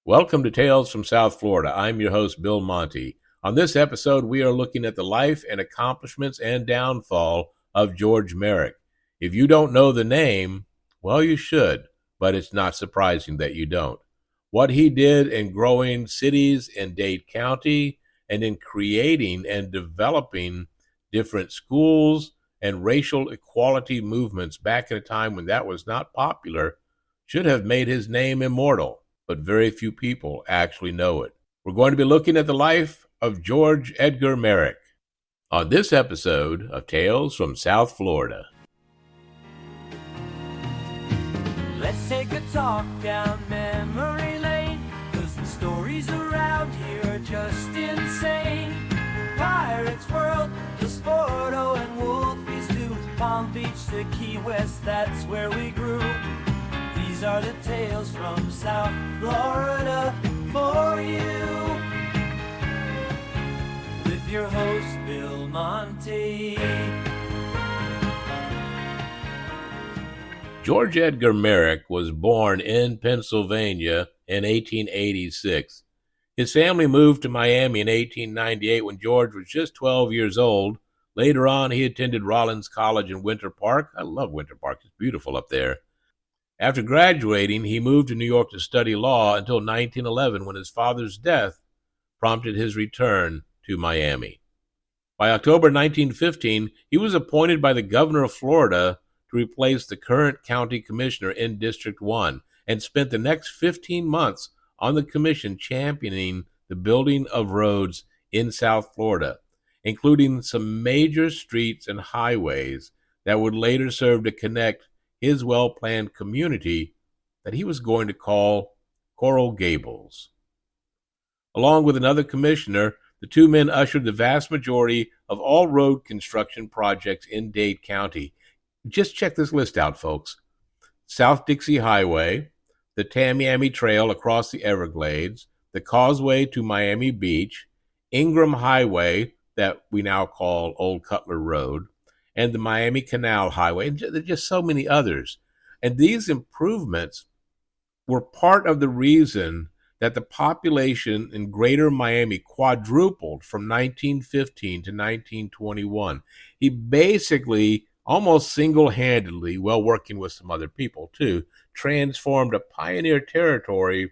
Welcome to Tales from South Florida. I'm your host, Bill Monty. On this episode, we are looking at the life and accomplishments and downfall of George Merrick. If you don't know the name, well, you should, but it's not surprising that you don't. What he did in growing cities in Dade County and in creating and developing different schools and racial equality movements back in a time when that was not popular should have made his name immortal. But very few people actually know it. We're going to be looking at the life of George Edgar Merrick on this episode of Tales from South Florida. Let's take a talk down memory lane, 'cause the stories around here are just insane. Pirates World, the Sporto and Wolfies too, Palm Beach to Key West, that's where we grew. These are the tales from South Florida for you, with your host, Bill Monty. George Edgar Merrick was born in Pennsylvania in 1886. His family moved to Miami in 1898 when George was just 12 years old. Later on, he attended Rollins College in Winter Park. I love Winter Park. It's beautiful up there. After graduating, he moved to New York to study law until 1911, when his father's death prompted his return to Miami. By October 1915, he was appointed by the governor of Florida to replace the current county commissioner in District 1 and spent the next 15 months on the commission championing the building of roads in South Florida, including some major streets and highways that would later serve to connect his well-planned community that he was going to call Coral Gables. Along with another commissioner, the two men ushered the vast majority of all road construction projects in Dade County. Just check this list out, folks. South Dixie Highway, the Tamiami Trail across the Everglades, the Causeway to Miami Beach, Ingram Highway, that we now call Old Cutler Road, and the Miami Canal Highway, and there's just so many others. And these improvements were part of the reason that the population in greater Miami quadrupled from 1915 to 1921. He basically, almost single-handedly, while working with some other people too, transformed a pioneer territory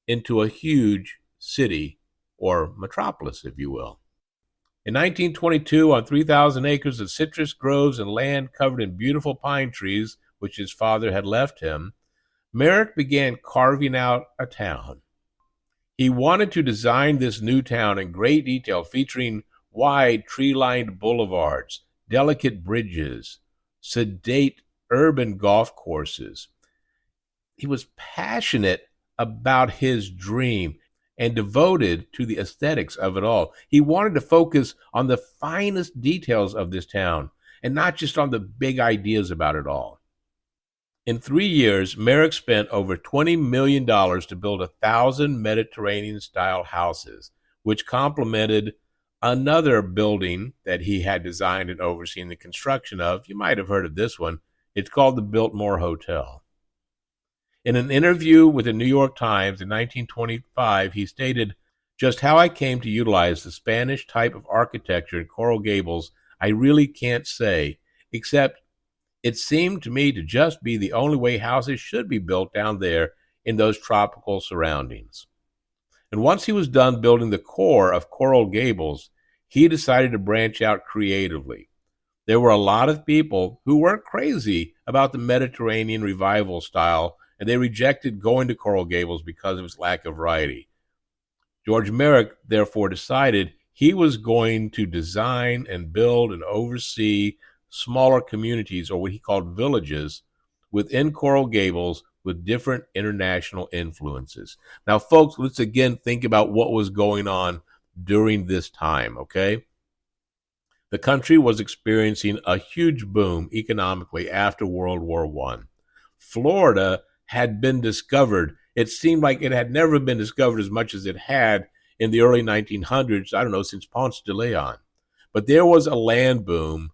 into a huge city, or metropolis, if you will. In 1922, on 3,000 acres of citrus groves and land covered in beautiful pine trees, which his father had left him, Merrick began carving out a town. He wanted to design this new town in great detail, featuring wide tree-lined boulevards, delicate bridges, sedate urban golf courses. He was passionate about his dream and devoted to the aesthetics of it all. He wanted to focus on the finest details of this town and not just on the big ideas about it all. In 3 years, Merrick spent over $20 million to build 1,000 Mediterranean-style houses, which complemented another building that he had designed and overseen the construction of. You might have heard of this one. It's called the Biltmore Hotel. In an interview with the New York Times in 1925, he stated, "Just how I came to utilize the Spanish type of architecture in Coral Gables, I really can't say, except it seemed to me to just be the only way houses should be built down there in those tropical surroundings." And once he was done building the core of Coral Gables, he decided to branch out creatively. There were a lot of people who weren't crazy about the Mediterranean revival style, and they rejected going to Coral Gables because of its lack of variety. George Merrick therefore decided he was going to design and build and oversee smaller communities, or what he called villages, within Coral Gables with different international influences. Now, folks, let's again think about what was going on during this time, okay? The country was experiencing a huge boom economically after World War I. Florida had been discovered. It seemed like it had never been discovered as much as it had in the early 1900s, I don't know, since Ponce de Leon. But there was a land boom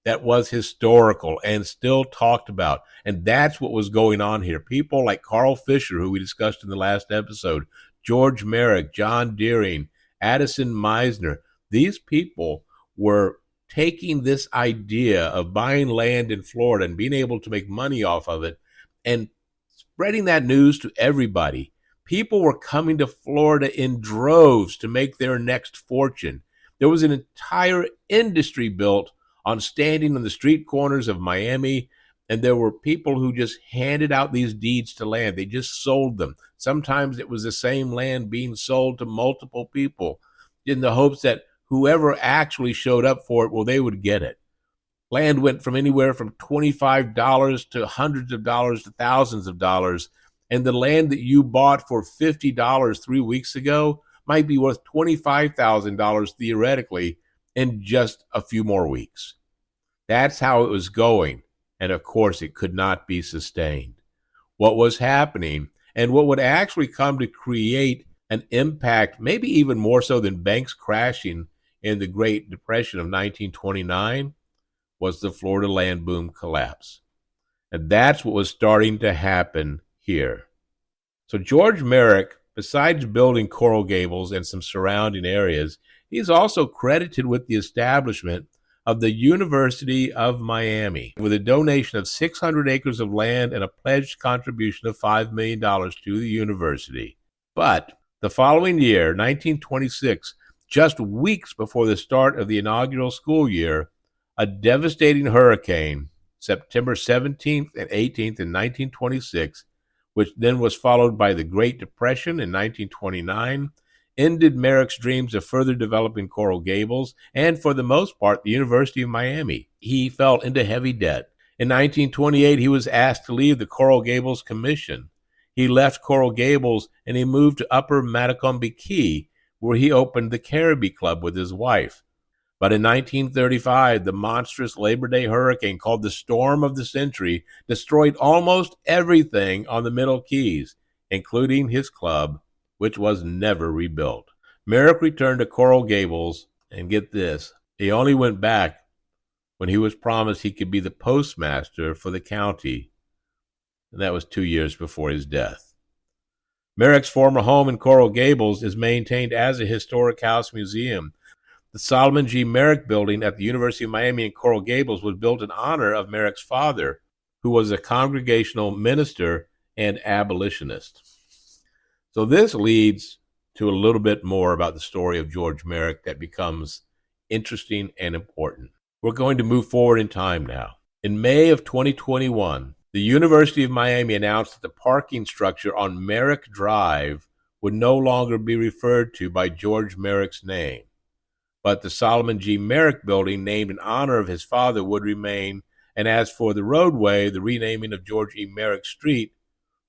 that was historical and still talked about. And that's what was going on here. People like Carl Fisher, who we discussed in the last episode, George Merrick, John Deering, Addison Meisner, these people were taking this idea of buying land in Florida and being able to make money off of it and spreading that news to everybody. People were coming to Florida in droves to make their next fortune. There was an entire industry built on standing on the street corners of Miami, and there were people who just handed out these deeds to land. They just sold them. Sometimes it was the same land being sold to multiple people in the hopes that whoever actually showed up for it, well, they would get it. Land went from anywhere from $25 to hundreds of dollars to thousands of dollars, and the land that you bought for $50 3 weeks ago might be worth $25,000 theoretically in just a few more weeks. That's how it was going, and of course it could not be sustained. What was happening, and what would actually come to create an impact, maybe even more so than banks crashing in the Great Depression of 1929, was the Florida land boom collapse. And that's what was starting to happen here. So George Merrick, besides building Coral Gables and some surrounding areas, he's also credited with the establishment of the University of Miami with a donation of 600 acres of land and a pledged contribution of $5 million to the university. But the following year, 1926, just weeks before the start of the inaugural school year, a devastating hurricane, September 17th and 18th in 1926, which then was followed by the Great Depression in 1929, ended Merrick's dreams of further developing Coral Gables and, for the most part, the University of Miami. He fell into heavy debt. In 1928, he was asked to leave the Coral Gables Commission. He left Coral Gables and he moved to Upper Matacumbe Key, where he opened the Caribbean Club with his wife. But in 1935, the monstrous Labor Day hurricane called the Storm of the Century destroyed almost everything on the Middle Keys, including his club, which was never rebuilt. Merrick returned to Coral Gables, and get this, he only went back when he was promised he could be the postmaster for the county, and that was 2 years before his death. Merrick's former home in Coral Gables is maintained as a historic house museum. The Solomon G. Merrick Building at the University of Miami in Coral Gables was built in honor of Merrick's father, who was a congregational minister and abolitionist. So this leads to a little bit more about the story of George Merrick that becomes interesting and important. We're going to move forward in time now. In May of 2021, the University of Miami announced that the parking structure on Merrick Drive would no longer be referred to by George Merrick's name, but the Solomon G. Merrick Building, named in honor of his father, would remain. And as for the roadway, the renaming of George E. Merrick Street,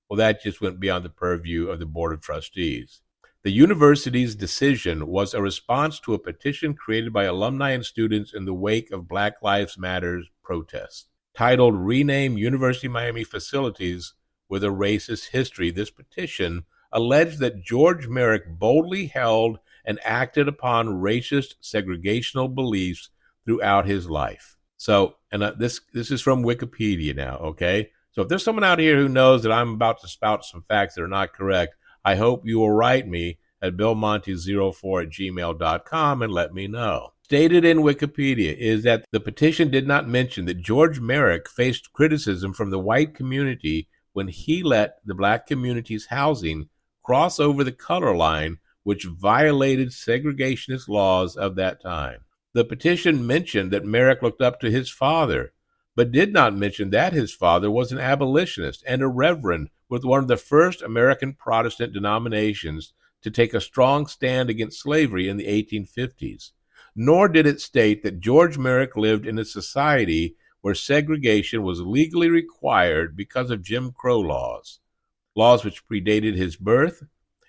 well, that just went beyond the purview of the Board of Trustees. The university's decision was a response to a petition created by alumni and students in the wake of Black Lives Matter protests. Titled Rename University of Miami Facilities with a Racist History, this petition alleged that George Merrick boldly held and acted upon racist segregational beliefs throughout his life. So, and this is from Wikipedia now, okay? So if there's someone out here who knows that I'm about to spout some facts that are not correct, I hope you will write me at billmonty04@gmail.com and let me know. Stated in Wikipedia is that the petition did not mention that George Merrick faced criticism from the white community when he let the black community's housing cross over the color line, which violated segregationist laws of that time. The petition mentioned that Merrick looked up to his father, but did not mention that his father was an abolitionist and a reverend with one of the first American Protestant denominations to take a strong stand against slavery in the 1850s. Nor did it state that George Merrick lived in a society where segregation was legally required because of Jim Crow laws which predated his birth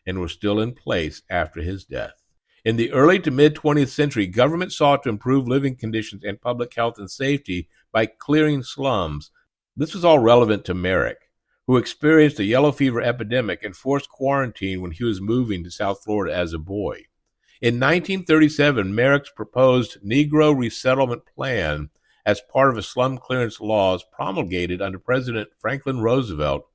and were still in place after his death. In the early to mid-20th century, government sought to improve living conditions and public health and safety by clearing slums. This was all relevant to Merrick, who experienced a yellow fever epidemic and forced quarantine when he was moving to South Florida as a boy. In 1937, Merrick's proposed Negro resettlement plan as part of a slum clearance laws promulgated under President Franklin Roosevelt,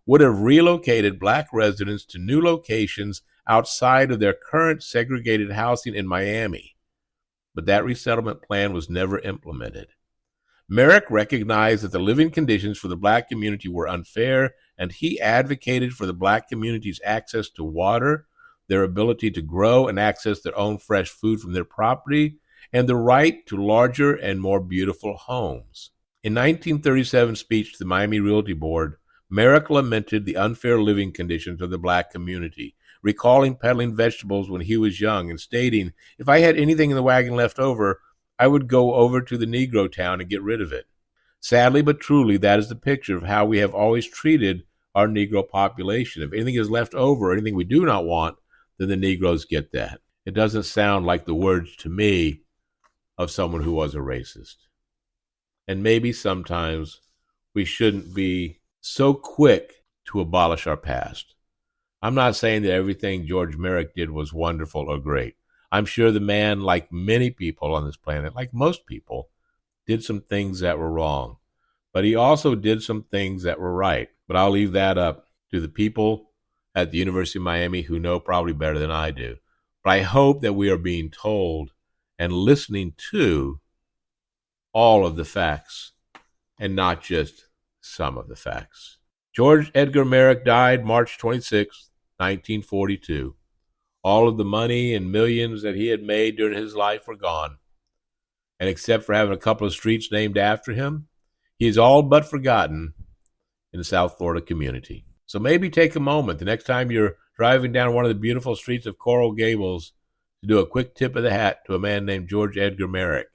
would have relocated black residents to new locations outside of their current segregated housing in Miami. But that resettlement plan was never implemented. Merrick recognized that the living conditions for the black community were unfair, and he advocated for the black community's access to water, their ability to grow and access their own fresh food from their property, and the right to larger and more beautiful homes. In 1937's speech to the Miami Realty Board, Merrick lamented the unfair living conditions of the black community, recalling peddling vegetables when he was young and stating, "If I had anything in the wagon left over, I would go over to the Negro town and get rid of it." Sadly but truly, that is the picture of how we have always treated our Negro population. If anything is left over, anything we do not want, then the Negroes get that. It doesn't sound like the words to me of someone who was a racist. And maybe sometimes we shouldn't be so quick to abolish our past. I'm not saying that everything George Merrick did was wonderful or great. I'm sure the man, like many people on this planet, like most people, did some things that were wrong. But he also did some things that were right. But I'll leave that up to the people at the University of Miami who know probably better than I do. But I hope that we are being told and listening to all of the facts and not just some of the facts. George Edgar Merrick died March 26, 1942. All of the money and millions that he had made during his life were gone. And except for having a couple of streets named after him, he is all but forgotten in the South Florida community. So maybe take a moment the next time you're driving down one of the beautiful streets of Coral Gables to do a quick tip of the hat to a man named George Edgar Merrick.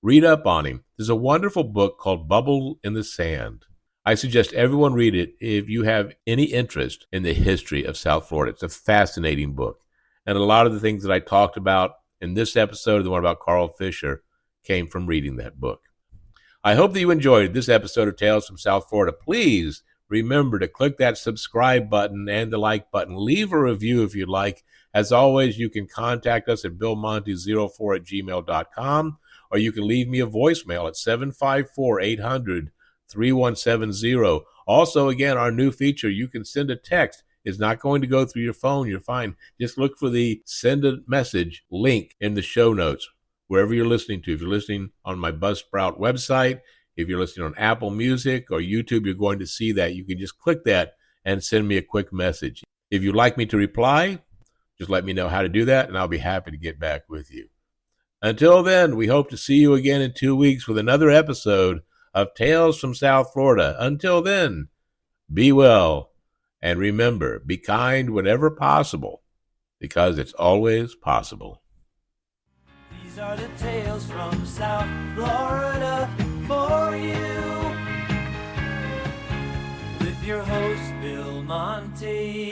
Read up on him. There's a wonderful book called Bubble in the Sand. I suggest everyone read it if you have any interest in the history of South Florida. It's a fascinating book. And a lot of the things that I talked about in this episode, the one about Carl Fisher, came from reading that book. I hope that you enjoyed this episode of Tales from South Florida. Please remember to click that subscribe button and the like button. Leave a review if you'd like. As always, you can contact us at billmonty04@gmail.com, or you can leave me a voicemail at 754-800-3170. Also, again, our new feature, you can send a text. It's not going to go through your phone. You're fine. Just look for the send a message link in the show notes, wherever you're listening to. If you're listening on my Buzzsprout website, if you're listening on Apple Music or YouTube, you're going to see that. You can just click that and send me a quick message. If you'd like me to reply, just let me know how to do that, and I'll be happy to get back with you. Until then, we hope to see you again in 2 weeks with another episode of Tales from South Florida. Until then, be well, and remember, be kind whenever possible, because it's always possible. These are the tales from South Florida for you, with your host, Bill Monty.